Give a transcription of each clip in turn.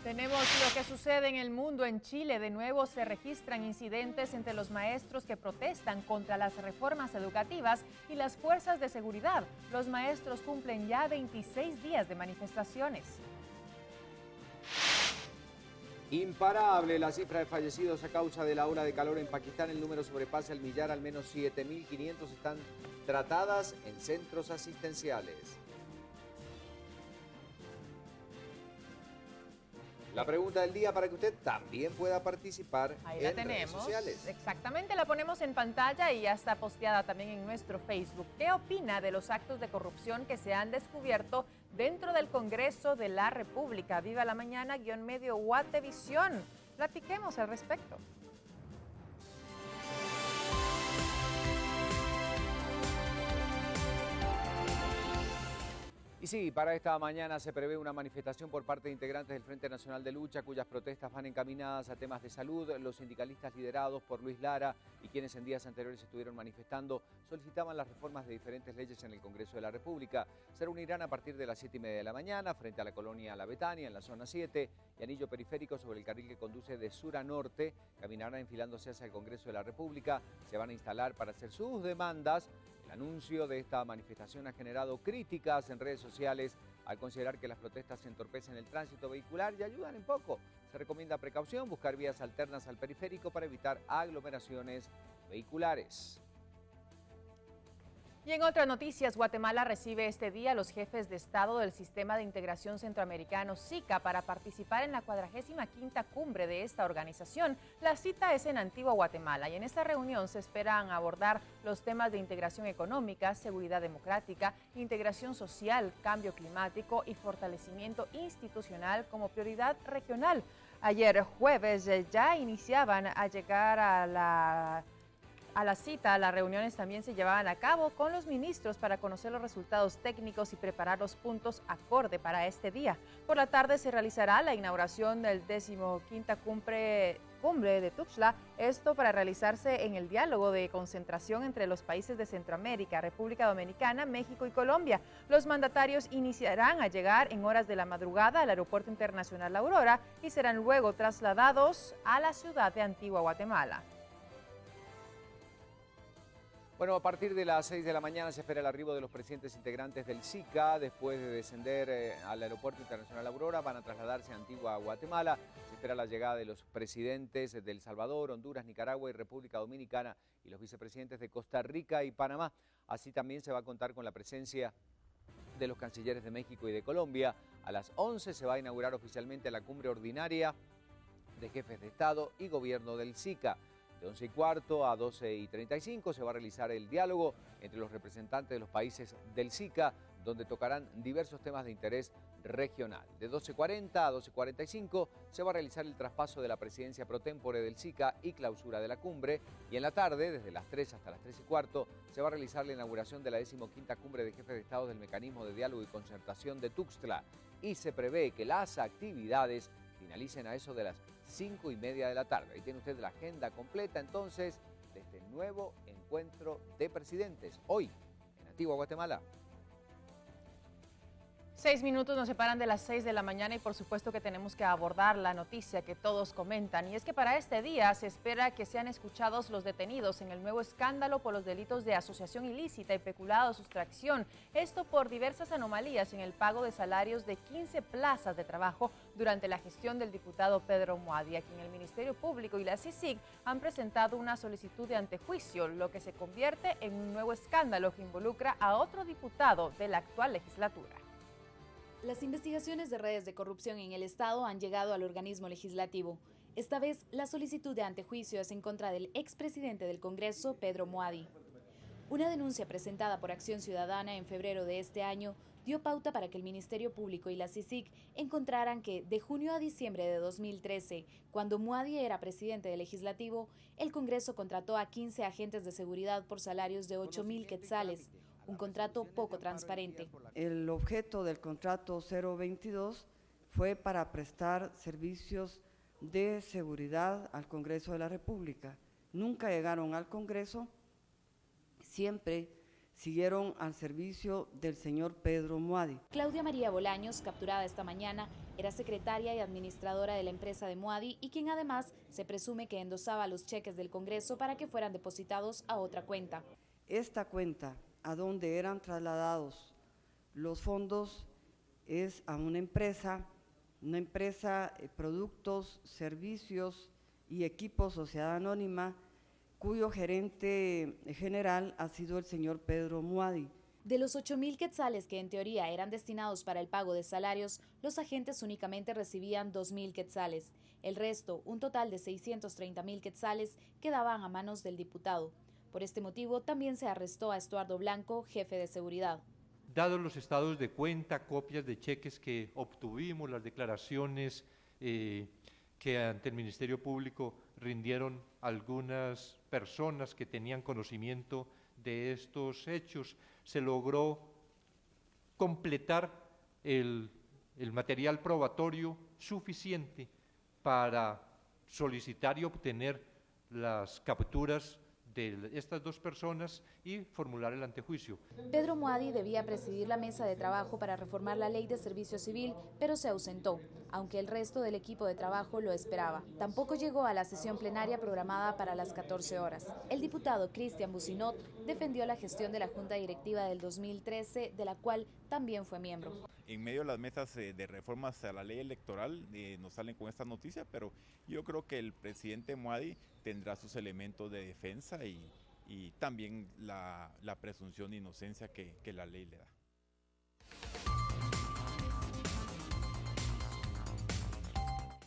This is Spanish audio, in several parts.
Tenemos lo que sucede en el mundo. En Chile, de nuevo se registran incidentes entre los maestros que protestan contra las reformas educativas y las fuerzas de seguridad. Los maestros cumplen ya 26 días de manifestaciones. Imparable la cifra de fallecidos a causa de la ola de calor en Pakistán. El número sobrepasa el millar, al menos 7.500 están tratadas en centros asistenciales. La pregunta del día para que usted también pueda participar Ahí la en tenemos. redes sociales. Exactamente, la ponemos en pantalla y ya está posteada también en nuestro Facebook. ¿Qué opina de los actos de corrupción que se han descubierto dentro del Congreso de la República? Viva la mañana, _medio Guatevisión. Platiquemos al respecto. Y sí, para esta mañana se prevé una manifestación por parte de integrantes del Frente Nacional de Lucha, cuyas protestas van encaminadas a temas de salud. Los sindicalistas liderados por Luis Lara y quienes en días anteriores estuvieron manifestando solicitaban las reformas de diferentes leyes en el Congreso de la República. Se reunirán a partir de las 7:30 de la mañana frente a la colonia La Betania, en la zona 7, y anillo periférico sobre el carril que conduce de sur a norte. Caminarán enfilándose hacia el Congreso de la República. Se van a instalar para hacer sus demandas. El anuncio de esta manifestación ha generado críticas en redes sociales al considerar que las protestas entorpecen el tránsito vehicular y ayudan en poco. Se recomienda precaución, buscar vías alternas al periférico para evitar aglomeraciones vehiculares. Y en otras noticias, Guatemala recibe este día a los jefes de Estado del Sistema de Integración Centroamericano SICA para participar en la 45ª cumbre de esta organización. La cita es en Antigua Guatemala y en esta reunión se esperan abordar los temas de integración económica, seguridad democrática, integración social, cambio climático y fortalecimiento institucional como prioridad regional. Ayer jueves ya iniciaban a llegar a la cita. Las reuniones también se llevaban a cabo con los ministros para conocer los resultados técnicos y preparar los puntos acorde para este día. Por la tarde se realizará la inauguración del 15ª cumbre de Tuxtla, esto para realizarse en el diálogo de concentración entre los países de Centroamérica, República Dominicana, México y Colombia. Los mandatarios iniciarán a llegar en horas de la madrugada al Aeropuerto Internacional La Aurora y serán luego trasladados a la ciudad de Antigua Guatemala. Bueno, a partir de las 6 de la mañana se espera el arribo de los presidentes integrantes del SICA. Después de descender al Aeropuerto Internacional Aurora, van a trasladarse a Antigua Guatemala. Se espera la llegada de los presidentes de El Salvador, Honduras, Nicaragua y República Dominicana y los vicepresidentes de Costa Rica y Panamá. Así también se va a contar con la presencia de los cancilleres de México y de Colombia. A las 11 se va a inaugurar oficialmente la cumbre ordinaria de jefes de Estado y Gobierno del SICA. De 11:15 a 12:35 se va a realizar el diálogo entre los representantes de los países del SICA, donde tocarán diversos temas de interés regional. De 12:40 a 12:45 se va a realizar el traspaso de la presidencia pro tempore del SICA y clausura de la cumbre. Y en la tarde, desde las 3 hasta las 3:15, se va a realizar la inauguración de la 15ª cumbre de jefes de Estado del Mecanismo de Diálogo y Concertación de Tuxtla. Y se prevé que las actividades finalicen a eso de las 5:30 de la tarde. Ahí tiene usted la agenda completa entonces de este nuevo encuentro de presidentes hoy en Antigua Guatemala. 6 minutos nos separan de las 6 de la mañana y por supuesto que tenemos que abordar la noticia que todos comentan, y es que para este día se espera que sean escuchados los detenidos en el nuevo escándalo por los delitos de asociación ilícita y peculado, sustracción, esto por diversas anomalías en el pago de salarios de 15 plazas de trabajo durante la gestión del diputado Pedro Muadi, a quien el Ministerio Público y la CICIG han presentado una solicitud de antejuicio, lo que se convierte en un nuevo escándalo que involucra a otro diputado de la actual legislatura. Las investigaciones de redes de corrupción en el Estado han llegado al organismo legislativo. Esta vez, la solicitud de antejuicio es en contra del expresidente del Congreso, Pedro Muadi. Una denuncia presentada por Acción Ciudadana en febrero de este año dio pauta para que el Ministerio Público y la CICIG encontraran que, de junio a diciembre de 2013, cuando Muadi era presidente del Legislativo, el Congreso contrató a 15 agentes de seguridad por salarios de 8,000 quetzales, un contrato poco transparente. El objeto del contrato 022 fue para prestar servicios de seguridad al Congreso de la República. Nunca llegaron al Congreso, siempre siguieron al servicio del señor Pedro Muadi. Claudia María Bolaños, capturada esta mañana, era secretaria y administradora de la empresa de Muadi y quien además se presume que endosaba los cheques del Congreso para que fueran depositados a otra cuenta. Esta cuenta, a donde eran trasladados los fondos, es a una empresa, productos, servicios y equipos, sociedad anónima, cuyo gerente general ha sido el señor Pedro Muadi. De los 8.000 quetzales que en teoría eran destinados para el pago de salarios, los agentes únicamente recibían 2.000 quetzales. El resto, un total de 630.000 quetzales, quedaban a manos del diputado. Por este motivo, también se arrestó a Estuardo Blanco, jefe de seguridad. Dados los estados de cuenta, copias de cheques que obtuvimos, las declaraciones que ante el Ministerio Público rindieron algunas personas que tenían conocimiento de estos hechos, se logró completar el material probatorio suficiente para solicitar y obtener las capturas de estas dos personas y formular el antejuicio. Pedro Muadi debía presidir la mesa de trabajo para reformar la ley de servicio civil, pero se ausentó, aunque el resto del equipo de trabajo lo esperaba. Tampoco llegó a la sesión plenaria programada para las 14 horas. El diputado Cristian Bucinot defendió la gestión de la Junta Directiva del 2013, de la cual también fue miembro. En medio de las mesas de reformas a la ley electoral nos salen con esta noticia, pero yo creo que el presidente Muadi tendrá sus elementos de defensa y también la presunción de inocencia que la ley le da.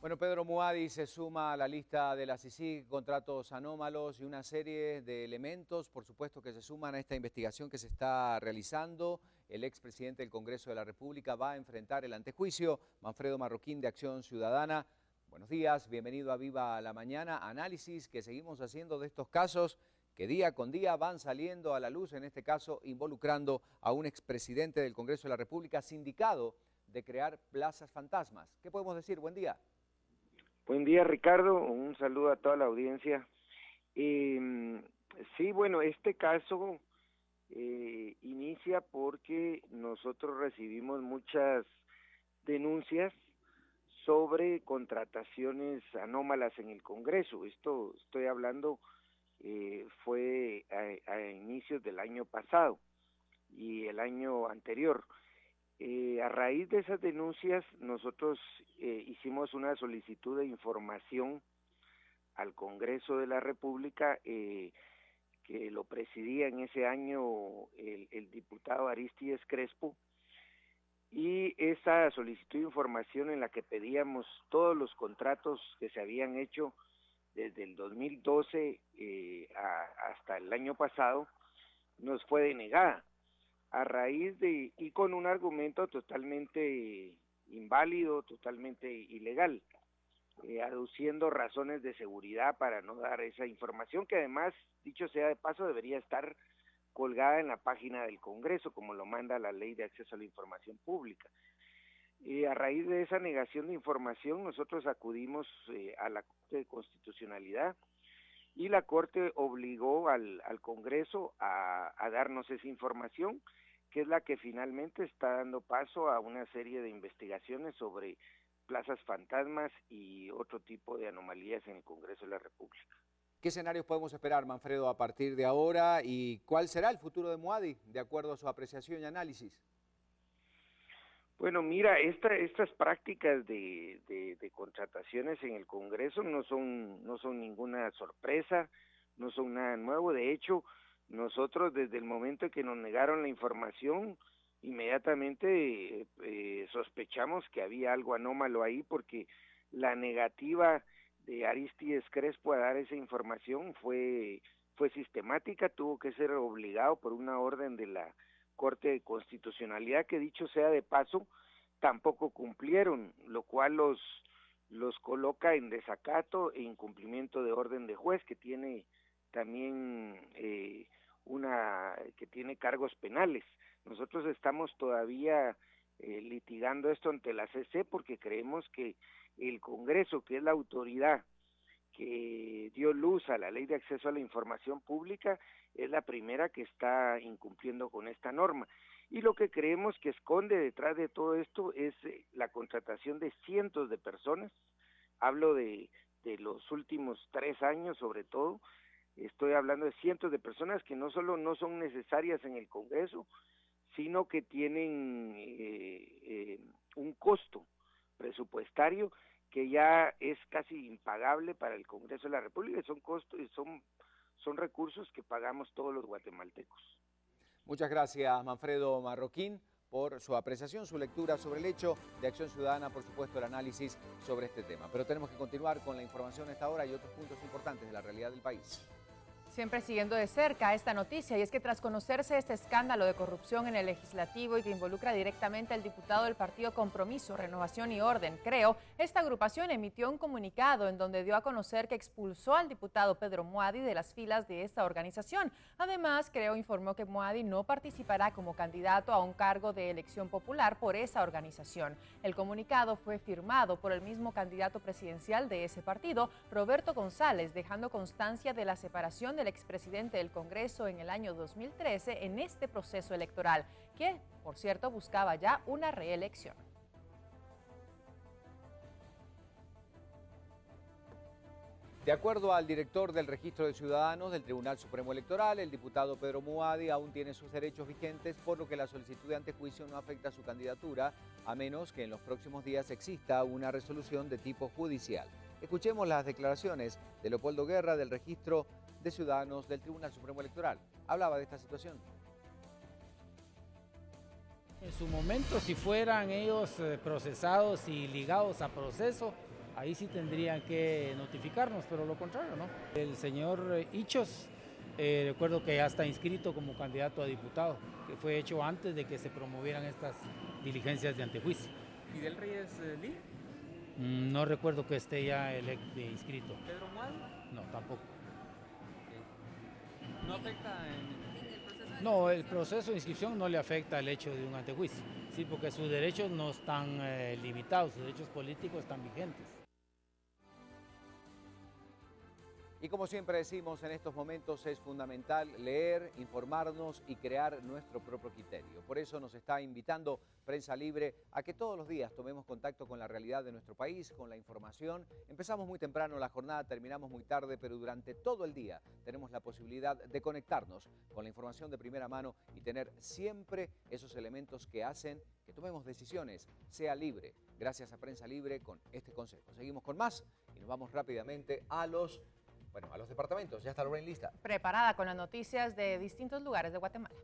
Bueno, Pedro Muadi se suma a la lista de la CICIG, contratos anómalos y una serie de elementos, por supuesto, que se suman a esta investigación que se está realizando. El expresidente del Congreso de la República va a enfrentar el antejuicio. Manfredo Marroquín, de Acción Ciudadana. Buenos días, bienvenido a Viva la Mañana. Análisis que seguimos haciendo de estos casos que día con día van saliendo a la luz, en este caso involucrando a un expresidente del Congreso de la República sindicado de crear plazas fantasmas. ¿Qué podemos decir? Buen día. Buen día, Ricardo. Un saludo a toda la audiencia. Sí, bueno, este caso inicia porque nosotros recibimos muchas denuncias sobre contrataciones anómalas en el Congreso. Esto estoy hablando fue a inicios del año pasado y el año anterior. A raíz de esas denuncias nosotros hicimos una solicitud de información al Congreso de la República que lo presidía en ese año el diputado Aristides Crespo, y esa solicitud de información en la que pedíamos todos los contratos que se habían hecho desde el 2012 hasta el año pasado nos fue denegada a raíz de, y con un argumento totalmente inválido, totalmente ilegal, aduciendo razones de seguridad para no dar esa información, que además, dicho sea de paso, debería estar colgada en la página del Congreso, como lo manda la Ley de Acceso a la Información Pública. A raíz de esa negación de información, nosotros acudimos a la Corte de Constitucionalidad, y la Corte obligó al Congreso a darnos esa información, que es la que finalmente está dando paso a una serie de investigaciones sobre plazas fantasmas y otro tipo de anomalías en el Congreso de la República. ¿Qué escenarios podemos esperar, Manfredo, a partir de ahora? ¿Y cuál será el futuro de Muadi, de acuerdo a su apreciación y análisis? Bueno, mira, estas prácticas de contrataciones en el Congreso no son ninguna sorpresa, no son nada nuevo. De hecho, nosotros desde el momento en que nos negaron la información, inmediatamente sospechamos que había algo anómalo ahí, porque la negativa de Aristides Crespo a dar esa información fue sistemática, tuvo que ser obligado por una orden de la Corte de Constitucionalidad, que dicho sea de paso, tampoco cumplieron, lo cual los coloca en desacato e incumplimiento de orden de juez, que tiene también que tiene cargos penales. Nosotros estamos todavía litigando esto ante la CC porque creemos que el Congreso, que es la autoridad que dio luz a la Ley de Acceso a la Información Pública, es la primera que está incumpliendo con esta norma. Y lo que creemos que esconde detrás de todo esto es la contratación de cientos de personas, hablo de los últimos 3 años sobre todo, estoy hablando de cientos de personas que no solo no son necesarias en el Congreso, sino que tienen un costo presupuestario que ya es casi impagable para el Congreso de la República, son costos y son recursos que pagamos todos los guatemaltecos. Muchas gracias, Manfredo Marroquín, por su apreciación, su lectura sobre el hecho, de Acción Ciudadana, por supuesto, el análisis sobre este tema. Pero tenemos que continuar con la información a esta hora y otros puntos importantes de la realidad del país. Siempre siguiendo de cerca esta noticia, y es que tras conocerse este escándalo de corrupción en el legislativo y que involucra directamente al diputado del partido Compromiso, Renovación y Orden, Creo, esta agrupación emitió un comunicado en donde dio a conocer que expulsó al diputado Pedro Muadi de las filas de esta organización. Además, Creo informó que Muadi no participará como candidato a un cargo de elección popular por esa organización. El comunicado fue firmado por el mismo candidato presidencial de ese partido, Roberto González, dejando constancia de la separación del expresidente del Congreso en el año 2013 en este proceso electoral, que, por cierto, buscaba ya una reelección. De acuerdo al director del Registro de Ciudadanos del Tribunal Supremo Electoral, el diputado Pedro Muadi aún tiene sus derechos vigentes, por lo que la solicitud de antejuicio no afecta a su candidatura, a menos que en los próximos días exista una resolución de tipo judicial. Escuchemos las declaraciones de Leopoldo Guerra del Registro de Ciudadanos del Tribunal Supremo Electoral. Hablaba de esta situación. En su momento, si fueran ellos procesados y ligados a proceso, ahí sí tendrían que notificarnos, pero lo contrario, ¿no? El señor Hichos, recuerdo que ya está inscrito como candidato a diputado, que fue hecho antes de que se promovieran estas diligencias de antejuicio. ¿Y del Reyes Lee? No recuerdo que esté ya inscrito. ¿Pedro Muadi? No, tampoco. ¿No afecta en el proceso? No, el proceso de inscripción no le afecta al hecho de un antejuicio, sí, porque sus derechos no están limitados, sus derechos políticos están vigentes. Y como siempre decimos, en estos momentos es fundamental leer, informarnos y crear nuestro propio criterio. Por eso nos está invitando Prensa Libre a que todos los días tomemos contacto con la realidad de nuestro país, con la información. Empezamos muy temprano la jornada, terminamos muy tarde, pero durante todo el día tenemos la posibilidad de conectarnos con la información de primera mano y tener siempre esos elementos que hacen que tomemos decisiones, sea libre. Gracias a Prensa Libre con este consejo. Seguimos con más y nos vamos rápidamente a los departamentos. Ya está Lorraine lista. Preparada con las noticias de distintos lugares de Guatemala.